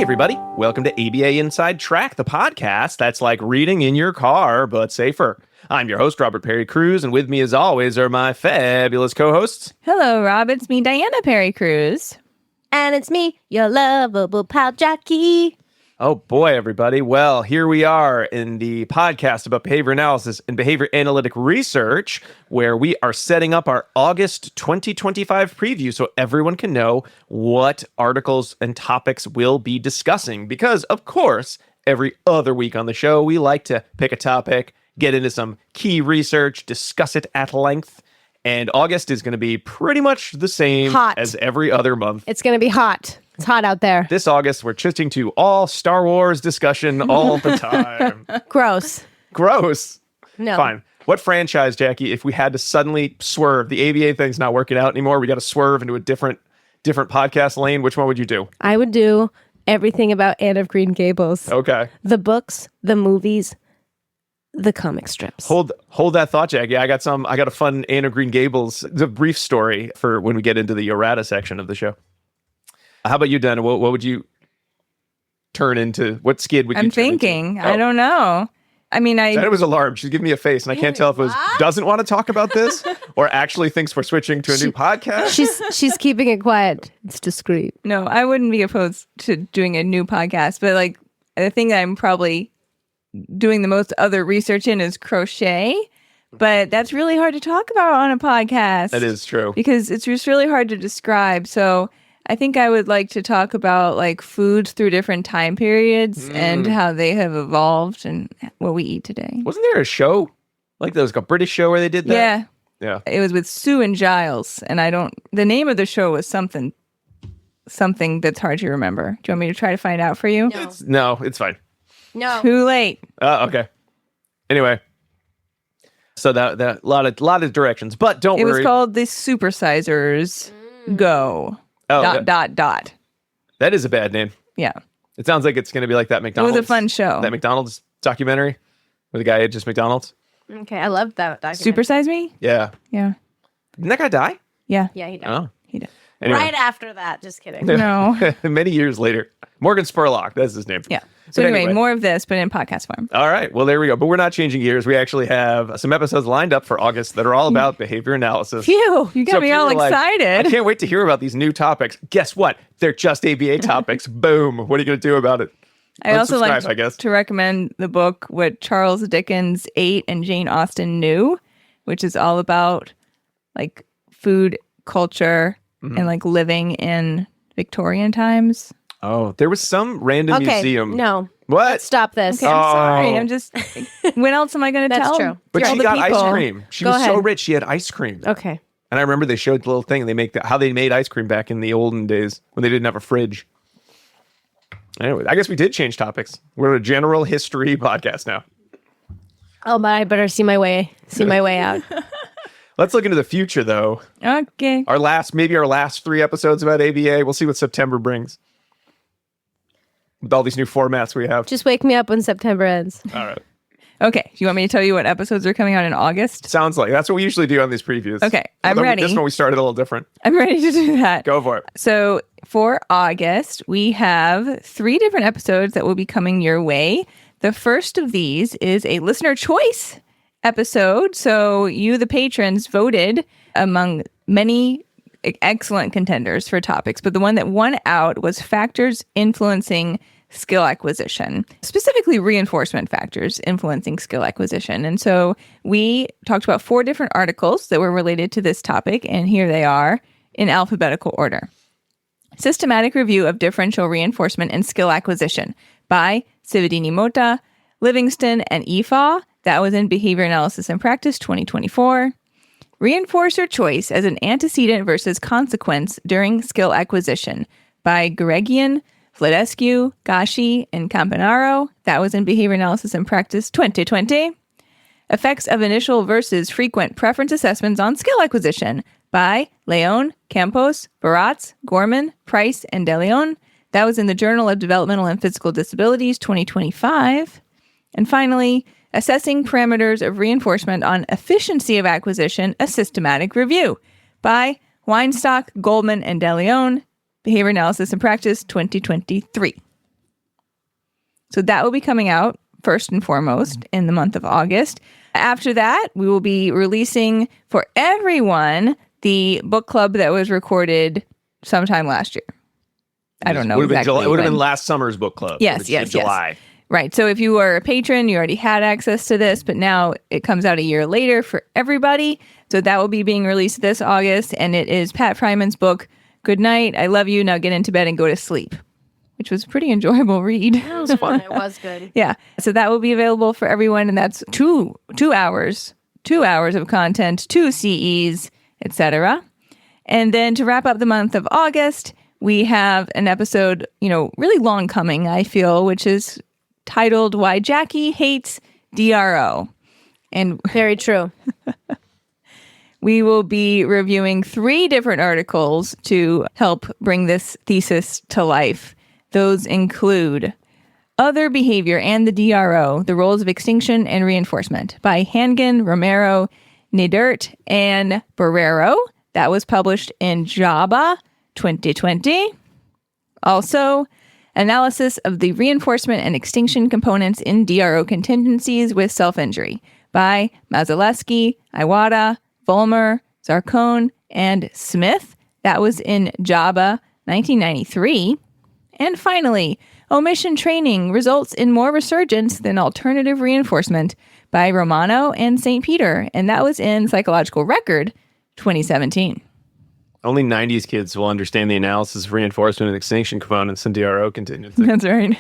everybody. Welcome to ABA Inside Track, the podcast that's like reading in your car, but safer. I'm your host, Robert Perry Cruz, and with me, as always, are my fabulous co-hosts. Hello, Rob. It's me, Diana Perry Cruz. And it's me, your lovable pal, Jackie. Oh boy, everybody. Well, here we are in the podcast about behavior analysis and behavior analytic research, where we are setting up our August 2025 preview so everyone can know what articles and topics we'll be discussing. Because, of course, every other week on the show, we like to pick a topic, get into some key research, discuss it at length. And August is going to be pretty much the same as every other month. It's going to be hot. It's hot out there. This August, we're shifting to all Star Wars discussion all the time. Gross. Gross. No. Fine. What franchise, Jackie, if we had to suddenly swerve, the ABA thing's not working out anymore, we got to swerve into a different podcast lane, which one would you do? I would do everything about Anne of Green Gables. Okay. The books, the movies, the comic strips. Hold that thought, Jackie. I got a fun Anne of Green Gables, the brief story for when we get into the errata section of the show. How about you, Dana? What would you turn into? What skid would you turn into? I'm thinking. I don't know. I mean, Dana was alarmed. She's giving me a face, and I can't tell if it was doesn't want to talk about this or actually thinks we're switching to a new podcast. She's keeping it quiet. It's discreet. No, I wouldn't be opposed to doing a new podcast, but like the thing that I'm probably doing the most other research in is crochet. But that's really hard to talk about on a podcast. That is true. Because it's just really hard to describe. So I think I would like to talk about like foods through different time periods and how they have evolved and what we eat today. Wasn't there a show like there was a British show where they did that? Yeah. It was with Sue and Giles, and the name of the show was something that's hard to remember. Do you want me to try to find out for you? No, it's fine. No. Too late. Okay. Anyway. So that lot of directions, but don't worry. It was called The Supersizers Go. Oh, dot. That is a bad name. Yeah. It sounds like it's going to be like that McDonald's. It was a fun show. That McDonald's documentary where the guy had just McDonald's. Okay, I loved that documentary. Super Size Me? Yeah. Yeah. Didn't that guy die? Yeah. Yeah, he did. Oh. He did. Anyway. Right after that. Just kidding. No. Many years later. Morgan Spurlock, that's his name. Yeah. So anyway, more of this, but in podcast form. All right. Well, there we go. But we're not changing gears. We actually have some episodes lined up for August that are all about behavior analysis. Phew. You got me all excited. I can't wait to hear about these new topics. Guess what? They're just ABA topics. Boom. What are you going to do about it? I also like I guess. to recommend the book What Charles Dickens Ate and Jane Austen Knew, which is all about like food culture and like living in Victorian times. Oh, there was some random museum. No. What? Stop this. Okay, I'm sorry. I'm just. When else am I going to tell? That's true. But all she the got people? ice cream. She was so rich. She had ice cream. Okay. And I remember they showed the little thing. They make how they made ice cream back in the olden days when they didn't have a fridge. Anyway, I guess we did change topics. We're a general history podcast now. Oh, but I better see my way out. Let's look into the future, though. Okay. Maybe our last 3 episodes about ABA. We'll see what September brings. With all these new formats we have. Just wake me up when September ends. All right. Okay. Do you want me to tell you what episodes are coming out in August? Sounds like that's what we usually do on these previews. Okay. I'm ready. This one we started a little different. I'm ready to do that. Go for it. So for August, we have 3 different episodes that will be coming your way. The first of these is a listener choice episode. So you, the patrons, voted among many excellent contenders for topics, but the one that won out was factors influencing skill acquisition, specifically reinforcement factors influencing skill acquisition. And so we talked about 4 different articles that were related to this topic, and here they are in alphabetical order. Systematic Review of Differential Reinforcement and Skill Acquisition by Cividini Mota, Livingston, and Efaw. That was in Behavior Analysis and Practice 2024. Reinforcer Choice as an Antecedent versus Consequence During Skill Acquisition by Garegian, Vladescu, Gashi, and Campanaro. That was in Behavior Analysis and Practice 2020. Effects of Initial versus Frequent Preference Assessments on Skill Acquisition by Leon, Campos, Baratz, Gorman, Price, and DeLeon. That was in the Journal of Developmental and Physical Disabilities 2025. And finally, Assessing Parameters of Reinforcement on Efficiency of Acquisition, a Systematic Review by Weinsztok, Goldman, and DeLeon. Behavior Analysis and Practice 2023. So that will be coming out first and foremost in the month of August. After that, we will be releasing for everyone the book club that was recorded sometime last year. I don't know exactly. It would have been last summer's book club. Yes. July. Right. So if you were a patron, you already had access to this, but now it comes out a year later for everybody. So that will be being released this August, and it is Pat Friman's book, Good Night, I Love You, Now Get Into Bed and Go to Sleep, which was a pretty enjoyable read. That was fun. It was good. Yeah. So that will be available for everyone, and that's two hours of content, 2 CEs, etc. And then to wrap up the month of August, we have an episode, really long coming, I feel, which is titled Why Jackie Hates DRO. And Very true. we will be reviewing 3 different articles to help bring this thesis to life. Those include Other Behavior and the DRO, The Roles of Extinction and Reinforcement by Hangen, Romero, Nidert, and Barrero. That was published in JABA 2020. Also, Analysis of the Reinforcement and Extinction Components in DRO Contingencies with Self-Injury by Mazalewski, Iwata, Vollmer, Zarcone, and Smith. That was in JABA 1993. And finally, Omission Training Results in More Resurgence Than Alternative Reinforcement by Romano and St. Peter. And that was in Psychological Record 2017. Only 90s kids will understand the analysis of reinforcement and extinction components in DRO contingency. That's right.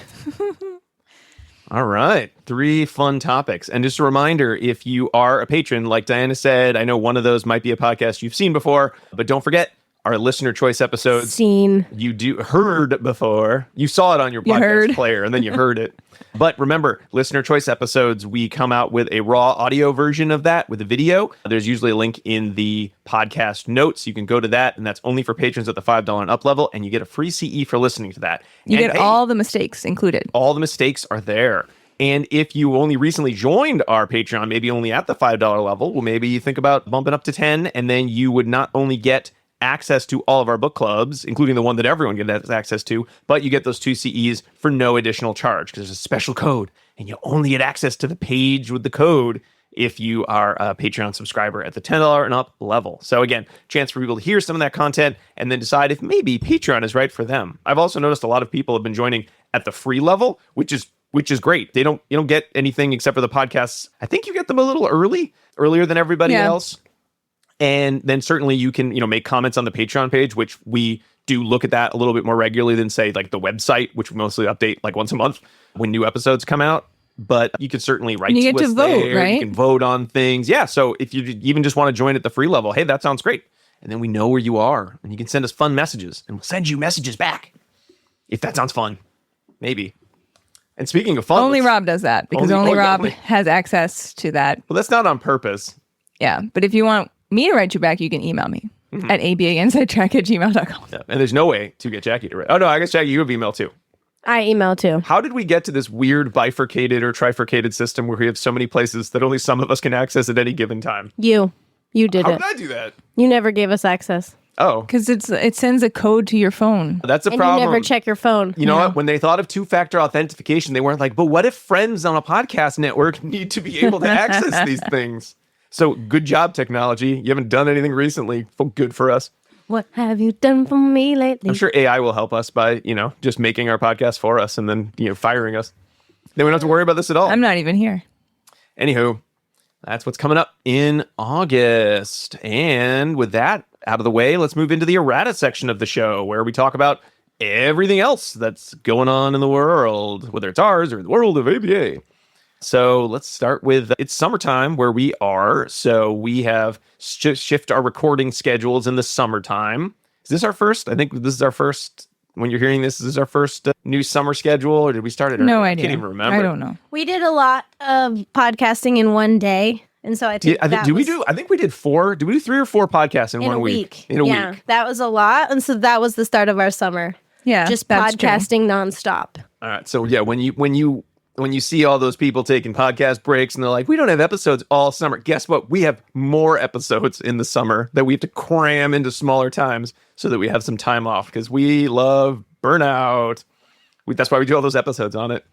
All right. 3 fun topics. And just a reminder, if you are a patron, like Diana said, I know one of those might be a podcast you've seen before, but don't forget our listener choice episodes. Heard before. You saw it on your podcast player, and then you heard it. But remember, listener choice episodes, we come out with a raw audio version of that with a video. There's usually a link in the podcast notes. You can go to that, and that's only for patrons at the $5 and up level, and you get a free CE for listening to that. You get all the mistakes included. All the mistakes are there. And if you only recently joined our Patreon, maybe only at the $5 level, well, maybe you think about bumping up to 10, and then you would not only get access to all of our book clubs, including the one that everyone gets access to, but you get those 2 CEs for no additional charge because there's a special code, and you only get access to the page with the code if you are a Patreon subscriber at the $10 and up level. So again, chance for people to hear some of that content and then decide if maybe Patreon is right for them. I've also noticed a lot of people have been joining at the free level, which is great. You don't get anything except for the podcasts. I think you get them a little earlier than everybody else. And then certainly you can, make comments on the Patreon page, which we do look at that a little bit more regularly than, say, like the website, which we mostly update like once a month when new episodes come out. But you can certainly write to us. You get to vote, there. right? You can vote on things. Yeah. So if you even just want to join at the free level, hey, that sounds great. And then we know where you are, and you can send us fun messages, and we'll send you messages back if that sounds fun. Maybe. And speaking of fun, only Rob does that because only Rob has access to that. Well, that's not on purpose. Yeah. But if you want me to write you back, you can email me at abainsidetrack@gmail.com. Yeah, and there's no way to get Jackie to write. Oh, no, I guess, Jackie, you have email too. I email too. How did we get to this weird bifurcated or trifurcated system where we have so many places that only some of us can access at any given time? You did How it. did I do that? You never gave us access. Oh. Because it sends a code to your phone. That's a and problem. You never check your phone. You know what? When they thought of 2-factor authentication, they weren't like, but what if friends on a podcast network need to be able to access these things? So good job, technology. You haven't done anything recently. Good for us. What have you done for me lately? I'm sure AI will help us by, just making our podcast for us and then, firing us. Then we don't have to worry about this at all. I'm not even here. Anywho, that's what's coming up in August. And with that out of the way, let's move into the errata section of the show where we talk about everything else that's going on in the world, whether it's ours or the world of ABA. So let's start with it's summertime where we are. So we have shift our recording schedules in the summertime. Is this our first? I think this is our first. When you're hearing this, is this our first new summer schedule, or did we start it? No idea. I can't even remember. I don't know. We did a lot of podcasting in one day, and so I think I think we did 4. Did we do 3 or 4 podcasts in 1 week? In a week. That was a lot, and so that was the start of our summer. Yeah, just podcasting nonstop. All right. So yeah, when you see all those people taking podcast breaks and they're like, we don't have episodes all summer. Guess what? We have more episodes in the summer that we have to cram into smaller times so that we have some time off because we love burnout. That's why we do all those episodes on it.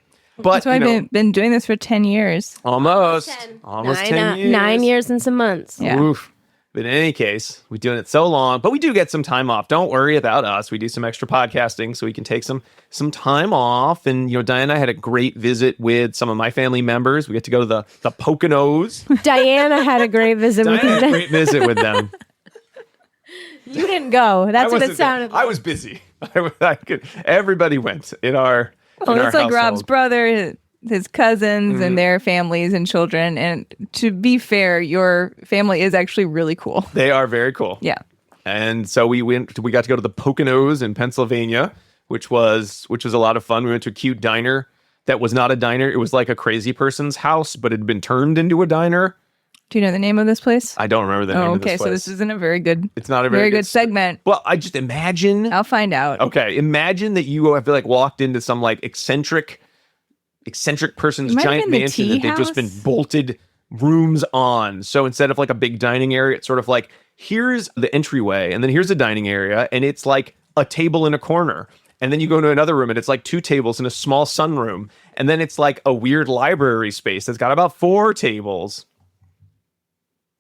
But That's why I've been doing this for 10 years. almost 10 years. 9 years and some months. Yeah. Oof. But in any case, we're doing it so long, but we do get some time off. Don't worry about us. We do some extra podcasting so we can take some time off. And, Diane and I had a great visit with some of my family members. We get to go to the Poconos. Diana had a great visit with Diane had a you. great visit with them. You didn't go. That's what it sounded like. I was busy. Everybody went in our Well, in our it's like household. Rob's brother, his cousins, and their families and children. And to be fair, your family is actually really cool. They are very cool. Yeah. And so we got to go to the Poconos in Pennsylvania, which was a lot of fun. We went to a cute diner that was not a diner. It was like a crazy person's house, but it had been turned into a diner. Do you know the name of this place? I don't remember the name of this Okay. place. So this isn't a very good. It's not a very good segment. Well, I just imagine. I'll find out. Okay, imagine that you have like walked into some like eccentric person's It might have giant been the mansion tea that they've just been house. bolted rooms on. So instead of like a big dining area, it's sort of like here's the entryway, and then here's a dining area, and it's like a table in a corner. And then you go into another room, and it's like 2 tables and a small sunroom, and then it's like a weird library space that's got about 4 tables.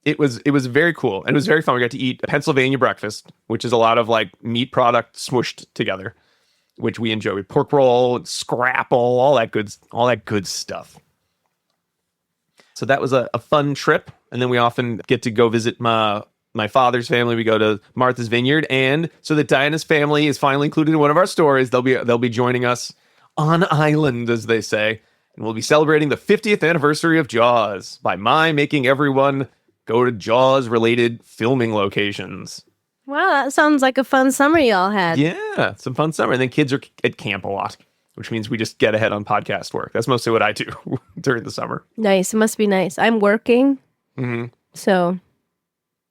It was very cool, and it was very fun. We got to eat a Pennsylvania breakfast, which is a lot of like meat product smooshed together, which we enjoy with pork roll, scrapple, all that good stuff. So that was a fun trip, and then we often get to go visit my father's family. We go to Martha's Vineyard, and so that Diana's family is finally included in one of our stories. They'll be joining us on island, as they say, and we'll be celebrating the 50th anniversary of Jaws by making everyone go to Jaws-related filming locations. Wow, that sounds like a fun summer y'all had. Yeah, some fun summer. And then kids are at camp a lot, which means we just get ahead on podcast work. That's mostly what I do during the summer. Nice. It must be nice. I'm working, Mm-hmm. so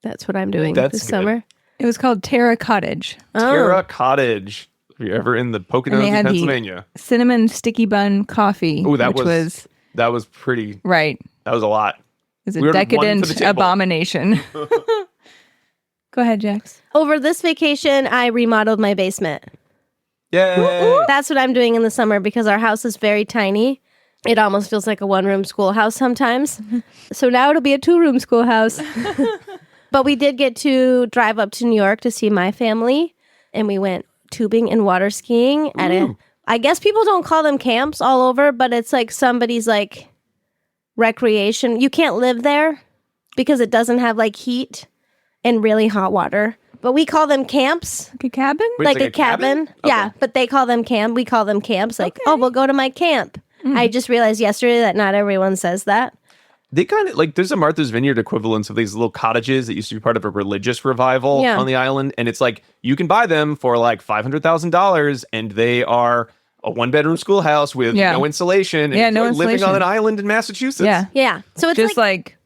that's what I'm doing That's this good. summer. It was called Terra Cottage. Terra Cottage. If you're ever in the Poconos And they in had the Pennsylvania. Cinnamon sticky bun coffee. Oh, that which was that was pretty. right. That was a lot. It was a We ordered one for decadent the table. abomination. Go ahead, Jax. Over this vacation, I remodeled my basement. Yay! That's what I'm doing in the summer because our house is very tiny. It almost feels like a 1-room schoolhouse sometimes. So now it'll be a 2-room schoolhouse. But we did get to drive up to New York to see my family, and we went tubing and water skiing at a. I guess people don't call them camps all over, but it's like somebody's like recreation. You can't live there because it doesn't have like heat and really hot water. But we call them camps. Like a cabin? Wait, Like it's a cabin. Yeah, but they call them camp. We call them camps. Like, oh, we'll go to my camp. I just realized yesterday that not everyone says that. They kind of like there's a Martha's Vineyard equivalence of these little cottages that used to be part of a religious revival Yeah. on the island, and it's like you can buy them for like $500,000, and they are a 1-bedroom schoolhouse with Yeah. no insulation. And Yeah, it's no like living on insulation. an island in Massachusetts. Yeah. Yeah. So it's Just like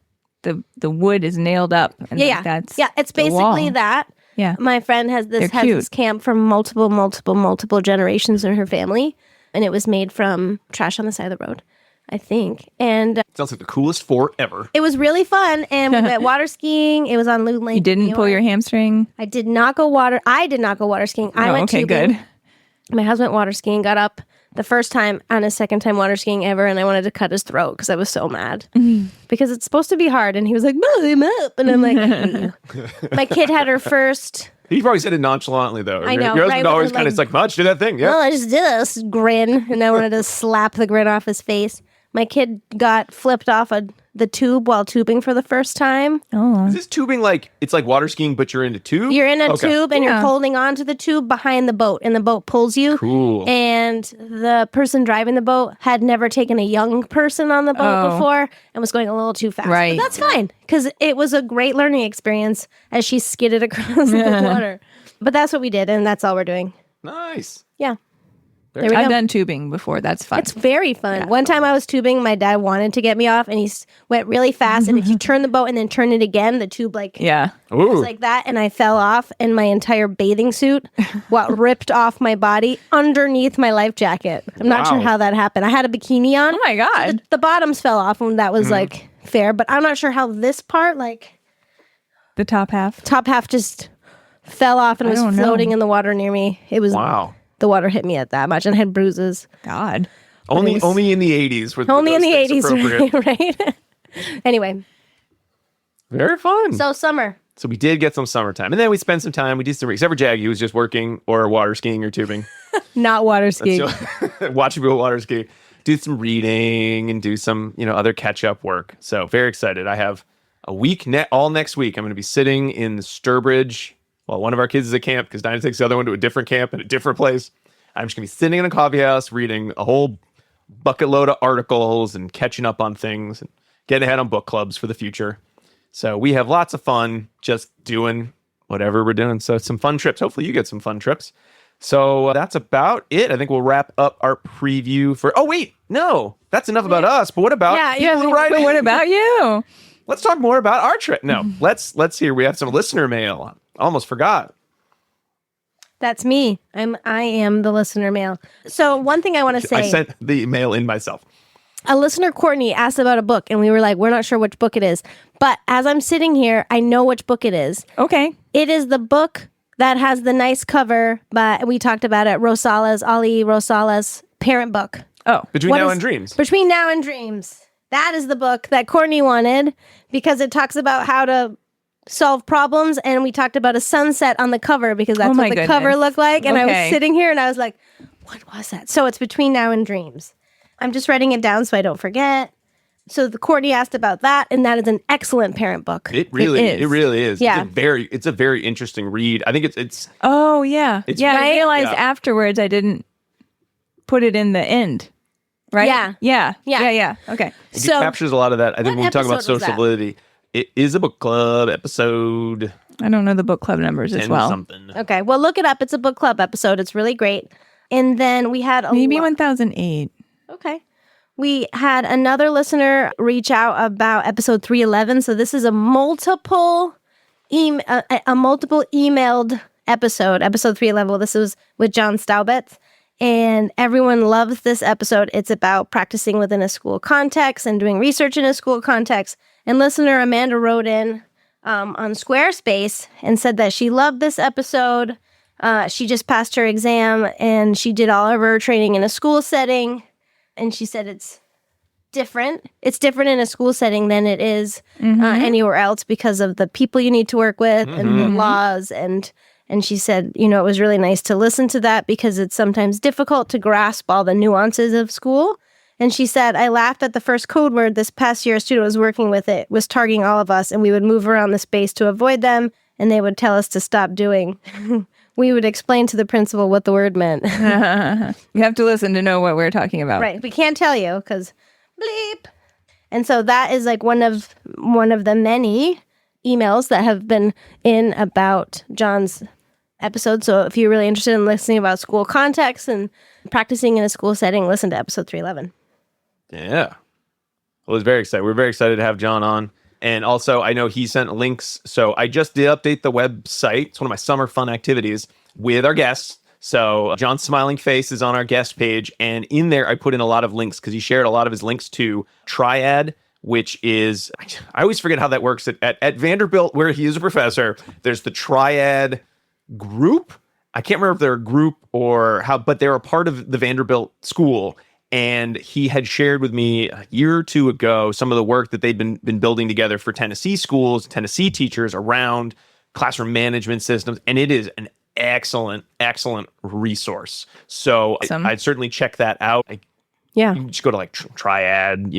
the wood is nailed up. And yeah, like yeah. that's Yeah, it's the wall. basically that. Yeah. My friend has They're this cute. camp from multiple generations in her family, and it was made from trash on the side of the road, I think. And Sounds like the coolest fort ever. it was really fun. And we went water skiing. It was on Loon Lake. You didn't New pull your York. hamstring? I did not go water. I did not go water skiing. I Oh, went okay, tubing. good. My husband went water skiing, got up the first time on his second time water skiing ever, and I wanted to cut his throat because I was so mad. Because it's supposed to be hard, and he was like, "Mom, I'm up," and I'm like, "I hate you." My kid had her first. He probably said it nonchalantly though. I know, Your right, husband with always the, kind of like- is like, "Much do that thing." Yeah. Oh, I just did this grin, and I wanted to slap the grin off his face. My kid got flipped off the tube while tubing for the first time. Oh. Is this tubing like it's like water skiing, but you're in a tube? You're in a Okay. tube, and you're Yeah. holding onto the tube behind the boat, and the boat pulls you. Cool. And the person driving the boat had never taken a young person on the boat Oh. before and was going a little too fast. Right. But that's fine because it was a great learning experience as she skidded across the water. But that's what we did, and that's all we're doing. Nice. Yeah. Very There we I've go. done tubing before. That's fun. It's very fun. One time I was tubing, my dad wanted to get me off, and he went really fast. And if you turn the boat and then turn it again, the tube yeah. Ooh. was like that, and I fell off, and my entire bathing suit ripped off my body underneath my life jacket. I'm not sure Wow. how that happened. I had a bikini on. Oh my God. The bottoms fell off, and that was like fair, but I'm not sure how this part, like The top half. top half, just fell off and I was don't know. floating in the water near me. It was Wow. the water hit me at that much and I had bruises. God. Only in the 80s. Only in the appropriate. 80s, right? Anyway. Very fun. So summer. So we did get some summertime. And then we spent some time. We did some, except for Jaggy, who was just working or water skiing or tubing. Not water skiing. Watching people water ski. Do some reading and do some, other catch-up work. So very excited. I have a week, all next week. I'm going to be sitting in Sturbridge while one of our kids is at camp because Dinah takes the other one to a different camp in a different place. I'm just going to be sitting in a coffee house reading a whole bucket load of articles and catching up on things and getting ahead on book clubs for the future. So we have lots of fun just doing whatever we're doing. So some fun trips. Hopefully you get some fun trips. So that's about it. I think we'll wrap up our preview for... Oh, wait. No. That's enough about us. But what about... What about you? Let's talk more about our trip. No. Let's hear. We have some listener mail. Almost forgot. That's me. I am the listener mail. So one thing I want to say... I sent the mail in myself. A listener, Courtney, asked about a book, and we were like, we're not sure which book it is. But as I'm sitting here, I know which book it is. Okay. It is the book that has the nice cover, but we talked about it, Ali Rosala's parent book. Oh. Between Now and Dreams. Between Now and Dreams. That is the book that Courtney wanted because it talks about how to solve problems, and we talked about a sunset on the cover because that's what the cover looked like. And I was sitting here, and I was like, what was that? So it's Between Now and Dreams. I'm just writing it down so I don't forget. So the Courtney asked about that, and that is an excellent parent book. It really is. Yeah. It's a very interesting read. I think it's. Oh yeah, I realized afterwards I didn't put it in the end. Right? Yeah. Okay. It captures a lot of that. I think when we talk about social validity, it is a book club episode. I don't know the book club numbers as well. Something. Okay, well look it up. It's a book club episode. It's really great. And then we had maybe 1008. Okay. We had another listener reach out about episode 311. So this is a multiple emailed episode 311. Well, this was with John Staubitz. And everyone loves this episode. It's about practicing within a school context and doing research in a school context. And listener Amanda wrote in on Squarespace and said that she loved this episode. She just passed her exam and she did all of her training in a school setting. And she said it's different. It's different in a school setting than it is anywhere else because of the people you need to work with and the laws. And she said, it was really nice to listen to that because it's sometimes difficult to grasp all the nuances of school. And she said, I laughed at the first code word this past year a student was working with. It was targeting all of us, and we would move around the space to avoid them, and they would tell us to stop doing. We would explain to the principal what the word meant. You have to listen to know what we're talking about. Right. We can't tell you because bleep. And so that is like one of the many emails that have been in about John's episode. So if you're really interested in listening about school context and practicing in a school setting, listen to episode 311. Yeah. Well, it's very exciting. We're very excited to have John on. And also, I know he sent links. So I just did update the website. It's one of my summer fun activities with our guests. So John's smiling face is on our guest page. And in there, I put in a lot of links because he shared a lot of his links to Triad, which is, I always forget how that works. At Vanderbilt, where he is a professor, there's the Triad group. I can't remember if they're a group or how, but they're a part of the Vanderbilt school. And he had shared with me a year or two ago some of the work that they'd been building together for Tennessee schools, Tennessee teachers around classroom management systems. And it is an excellent resource. So I'd certainly check that out. You can just go to like Triad,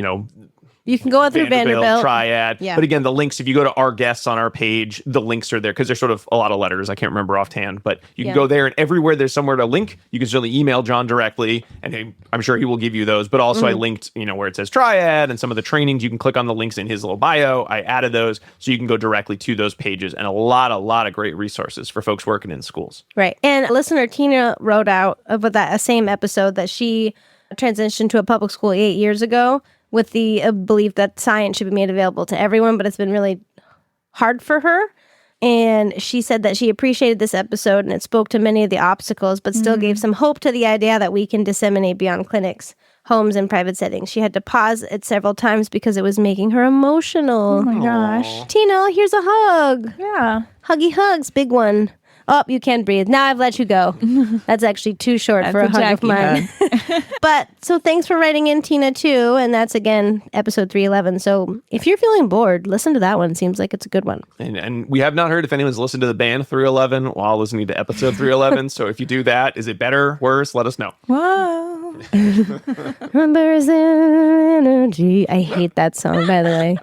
You can go through Vanderbilt. Triad. Yeah. But again, the links, if you go to our guests on our page, the links are there because there's sort of a lot of letters. I can't remember offhand, but you can go there and everywhere there's somewhere to link. You can certainly email John directly and I'm sure he will give you those. But also I linked, where it says Triad and some of the trainings. You can click on the links in his little bio. I added those so you can go directly to those pages and a lot of great resources for folks working in schools. Right. And listener Tina wrote out about that same episode that she transitioned to a public school 8 years ago with the belief that science should be made available to everyone, but it's been really hard for her. And she said that she appreciated this episode and it spoke to many of the obstacles, but still gave some hope to the idea that we can disseminate beyond clinics, homes, and private settings. She had to pause it several times because it was making her emotional. Oh my gosh. Tina, here's a hug. Yeah. Huggy hugs, big one. Oh, you can't breathe. Now I've let you go. That's actually too short for a hug of Jackie mine. But so thanks for writing in, Tina, too. And that's, again, episode 311. So if you're feeling bored, listen to that one. Seems like it's a good one. And we have not heard if anyone's listened to the band 311 while listening to episode 311. So if you do that, is it better, worse? Let us know. Whoa. Numbers and energy. I hate that song, by the way.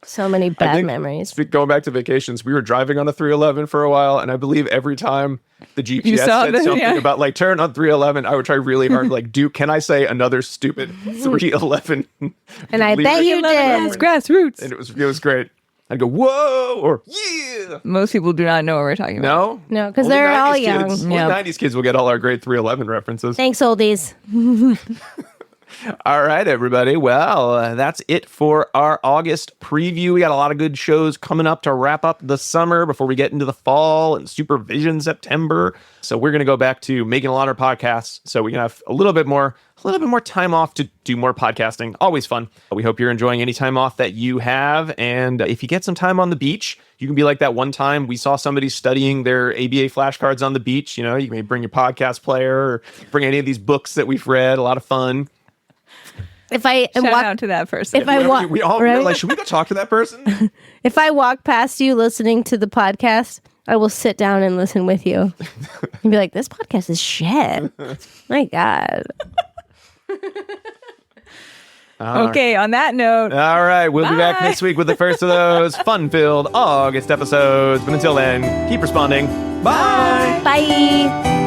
So many bad memories. Going back to vacations, we were driving on a 311 for a while, and I believe every time the GPS said something about like turn on 311, I would try really hard to like, can I say another stupid 311? And I bet you did. Grassroots. And it was great. I'd go, whoa, or yeah. Most people do not know what we're talking about. No, because Only they're all 90s young. kids. Only 90s kids will get all our great 311 references. Thanks, oldies. All right, everybody. Well, that's it for our August preview. We got a lot of good shows coming up to wrap up the summer before we get into the fall and Supervision September. So we're going to go back to making a lot of podcasts. So we can have a little bit more time off to do more podcasting. Always fun. We hope you're enjoying any time off that you have. And if you get some time on the beach, you can be like that one time we saw somebody studying their ABA flashcards on the beach. You know, you may bring your podcast player or bring any of these books that we've read. A lot of fun. If I Shout out to that person. If I walk, we all right? realize, should we go talk to that person? If I walk past you listening to the podcast, I will sit down and listen with you and be like, "This podcast is shit." My God. Okay, on that note. All right, we'll be back next week with the first of those fun-filled August episodes. But until then, keep responding. Bye. Bye.